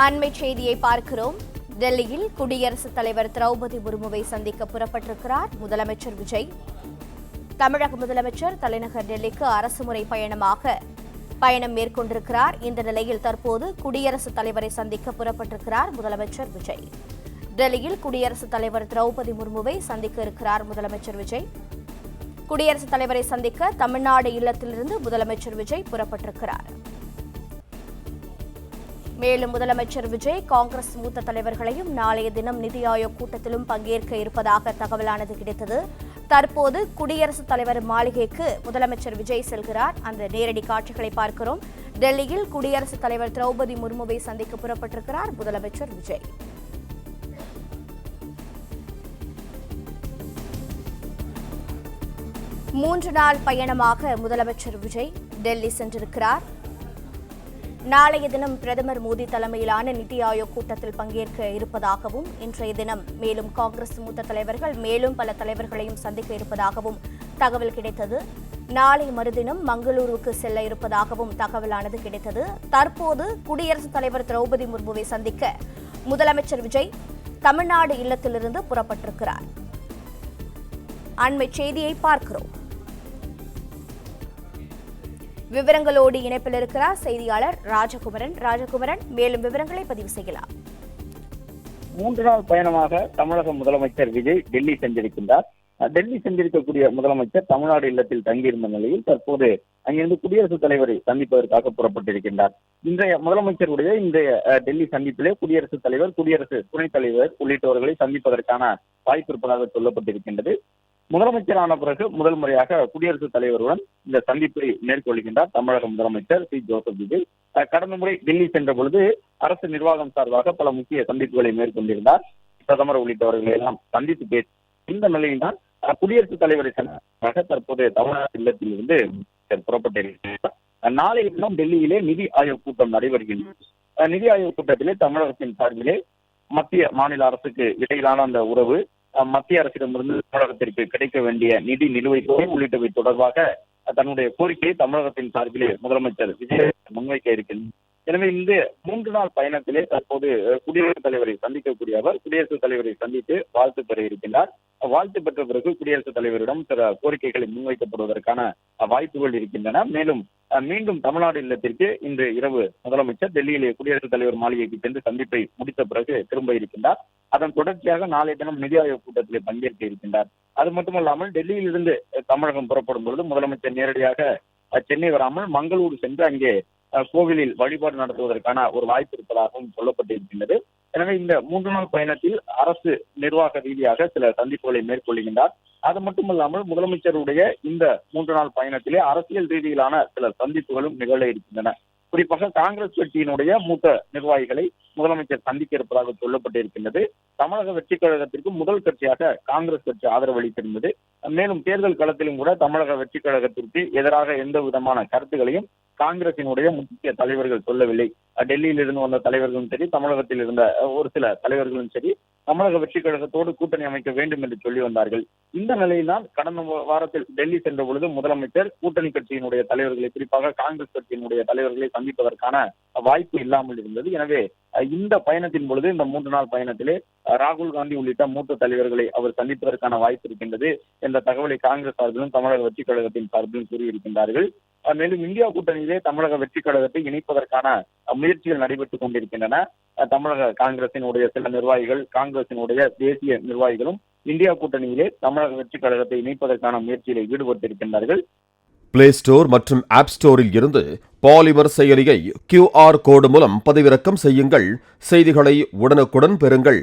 அண்மை செய்தியை பார்க்கிறோம். டெல்லியில் குடியரசுத் தலைவர் திரௌபதி முர்முவை சந்திக்க புறப்பட்டிருக்கிறார் முதலமைச்சர் விஜய். தமிழக முதலமைச்சர் தலைநகர் டெல்லிக்கு அரசுமுறை பயணம் மேற்கொண்டிருக்கிறார். இந்த நிலையில் தற்போது குடியரசுத் தலைவரை சந்திக்க புறப்பட்டிருக்கிறார் முதலமைச்சர் விஜய். டெல்லியில் குடியரசுத் தலைவர் திரௌபதி முர்முவை சந்திக்க இருக்கிறார் முதலமைச்சர் விஜய். குடியரசுத் தலைவரை சந்திக்க தமிழ்நாடு இல்லத்திலிருந்து முதலமைச்சர் விஜய் புறப்பட்டிருக்கிறார். மேலும் முதலமைச்சர் விஜய் காங்கிரஸ் மூத்த தலைவர்களையும் நாளைய தினம் நிதி ஆயோக் கூட்டத்திலும் பங்கேற்க இருப்பதாக தகவலானது கிடைத்தது. தற்போது குடியரசுத் தலைவர் மாளிகைக்கு முதலமைச்சர் விஜய் செல்கிறார். அந்த நேரடி காட்சிகளை பார்க்கிறோம். டெல்லியில் குடியரசுத் தலைவர் திரௌபதி முர்முவை சந்திக்க புறப்பட்டிருக்கிறார் முதலமைச்சர் விஜய். மூன்று நாள் பயணமாக முதலமைச்சர் விஜய் டெல்லி சென்றிருக்கிறார். நாளைய தினம் பிரதமர் மோடி தலைமையிலான நிதி ஆயோக் கூட்டத்தில் பங்கேற்க இருப்பதாகவும், இன்றைய தினம் மேலும் காங்கிரஸ் மூத்த தலைவர்கள் மேலும் பல தலைவர்களையும் சந்திக்க இருப்பதாகவும் தகவல் கிடைத்தது. நாளை மறுதினம் மங்களூருவுக்கு செல்ல இருப்பதாகவும் தகவலானது கிடைத்தது. தற்போது குடியரசுத் தலைவர் திரௌபதி முர்முவை சந்திக்க முதலமைச்சர் விஜய் தமிழ்நாடு இல்லத்திலிருந்து புறப்பட்டிருக்கிறார். அண்மை செய்தியை பார்க்கிறோம். விவரங்களோடு இணைப்பில் இருக்கிறார் செய்தியாளர் ராஜகுமரன். மேலும் விவரங்களை பதிவு செய்யலாம். 3 நாள் பயணமாக தமிழக முதலமைச்சர் விஜய் டெல்லி சென்றிருக்கின்றார். டெல்லி சென்றிருக்கக்கூடிய முதலமைச்சர் தமிழ்நாடு இல்லத்தில் தங்கியிருந்த நிலையில் தற்போது அங்கிருந்து குடியரசுத் தலைவரை சந்திப்பதற்காக புறப்பட்டிருக்கின்றார். இன்றைய முதலமைச்சருடைய டெல்லி சந்திப்பிலே குடியரசுத் தலைவர், குடியரசு துணைத் தலைவர் உள்ளிட்டவர்களை சந்திப்பதற்கான வாய்ப்பு இருப்பதாக சொல்லப்பட்டிருக்கின்றது. முதலமைச்சரான பிறகு முதல் முறையாக குடியரசுத் தலைவருடன் இந்த சந்திப்பை மேற்கொள்கின்றார் தமிழக முதலமைச்சர் சி ஜோசப் விஜய். கடந்த முறை டெல்லி சென்ற பொழுது அரசு நிர்வாகம் சார்பாக பல முக்கிய சந்திப்புகளை மேற்கொண்டிருந்தார். பிரதமர் உள்ளிட்டவர்களை எல்லாம் சந்தித்து பேசி இந்த நிலையில்தான் குடியரசுத் தலைவரை சந்திப்பதற்காக தற்போது தமிழ்நாடு இல்லத்திலிருந்து புறப்பட்டிருக்கிறார். நாளைய தினம் டெல்லியிலே நிதி ஆயோக் கூட்டம் நடைபெறுகின்றது. நிதி ஆயோக் கூட்டத்திலே தமிழகத்தின் சார்பிலே மத்திய மாநில அரசுக்கு இடையிலான அந்த உறவு, மத்திய அரசிடமிருந்து தமிழகத்திற்கு கிடைக்க வேண்டிய நிதி நிலுவைத் தொகை உள்ளிட்டவை தொடர்பாக தன்னுடைய கோரிக்கையை தமிழகத்தின் சார்பிலே முதலமைச்சர் விஜய் முன்வைக்க இருக்கின்றார். எனவே இந்த 3 நாள் பயணத்திலே தற்போது குடியரசுத் தலைவரை சந்திக்கக்கூடிய அவர் குடியரசுத் தலைவரை சந்தித்து வாழ்த்து பெற இருக்கின்றார். வாழ்த்து பெற்ற பிறகு குடியரசுத் தலைவரிடம் சில கோரிக்கைகளை முன்வைக்கப்படுவதற்கான வாய்ப்புகள் இருக்கின்றன. மேலும் மீண்டும் தமிழ்நாடு இல்லத்திற்கு இன்று இரவு முதலமைச்சர் டெல்லியிலே குடியரசுத் தலைவர் மாளிகைக்கு சென்று சந்திப்பை முடித்த பிறகு திரும்ப இருக்கின்றார். அதன் தொடர்ச்சியாக நாளைய தினம் நிதி ஆயோக் கூட்டத்திலே பங்கேற்க இருக்கின்றார். அது மட்டுமல்லாமல் டெல்லியிலிருந்து தமிழகம் புறப்படும் பொழுது முதலமைச்சர் நேரடியாக சென்னை வராமல் மங்களூரு சென்று அங்கே கோவிலில் வழிபாடு நடத்துவதற்கான ஒரு வாய்ப்பு இருப்பதாகவும் சொல்லப்பட்டிருக்கின்றது. எனவே இந்த 3 நாள் பயணத்தில் அரசு நிர்வாக ரீதியாக சில சந்திப்புகளை மேற்கொள்கின்றார். அது மட்டுமல்லாமல் முதலமைச்சருடைய இந்த 3 நாள் பயணத்திலே அரசியல் ரீதியிலான சில சந்திப்புகளும் நிகழ இருக்கின்றன. குறிப்பாக காங்கிரஸ் கட்சியினுடைய மூத்த நிர்வாகிகளை முதலமைச்சர் சந்திக்க இருப்பதாக சொல்லப்பட்டிருக்கின்றது. தமிழக வெற்றி கழகத்திற்கு முதல் கட்சியாக காங்கிரஸ் கட்சி ஆதரவு அளித்திருந்தது. மேலும் தேர்தல் களத்திலும் கூட தமிழக வெற்றி கழகத்திற்கு எதிராக எந்த விதமான கருத்துக்களையும் காங்கிரசினுடைய முக்கிய தலைவர்கள் சொல்லவில்லை. டெல்லியில் இருந்து வந்த தலைவர்களும் சரி, தமிழகத்தில் இருந்த ஒரு சில தலைவர்களும் சரி, தமிழக வெற்றி கழகத்தோடு கூட்டணி அமைக்க வேண்டும் என்று சொல்லி வந்தார்கள். இந்த நிலையில்தான் கடந்த வாரத்தில் டெல்லி சென்ற பொழுது முதலமைச்சர் கூட்டணி கட்சியினுடைய தலைவர்களை, குறிப்பாக காங்கிரஸ் கட்சியினுடைய தலைவர்களை சந்திப்பதற்கான வாய்ப்பு இல்லாமல் இருந்தது. எனவே இந்த பயணத்தின் பொழுது இந்த 3 நாள் பயணத்திலே ராகுல் காந்தி உள்ளிட்ட மூத்த தலைவர்களை அவர் சந்திப்பதற்கான வாய்ப்பு இருக்கின்றது என்ற தகவலை காங்கிரஸ் சார்பிலும் தமிழக வெற்றி கழகத்தின் சார்பிலும் கூறியிருக்கின்றார்கள். மேலும் இந்தியா கூட்டணியிலே தமிழக வெற்றி கழகத்தை இணைப்பதற்கான முயற்சிகள் நடைபெற்றுக் கொண்டிருக்கின்றன. தமிழக காங்கிரசினுடைய சில நிர்வாகிகள், காங்கிரசினுடைய தேசிய நிர்வாகிகளும் இந்தியா கூட்டணியிலே தமிழக வெற்றி கழகத்தை இணைப்பதற்கான முயற்சியில் ஈடுபட்டிருக்கின்றார்கள். பிளே ஸ்டோர் மற்றும் ஆப் ஸ்டோரில் இருந்து பாலிமர் செயலியை QR கோடு மூலம் பதிவிறக்கம் செய்யுங்கள். செய்திகளை உடனுக்குடன் பெறுங்கள்.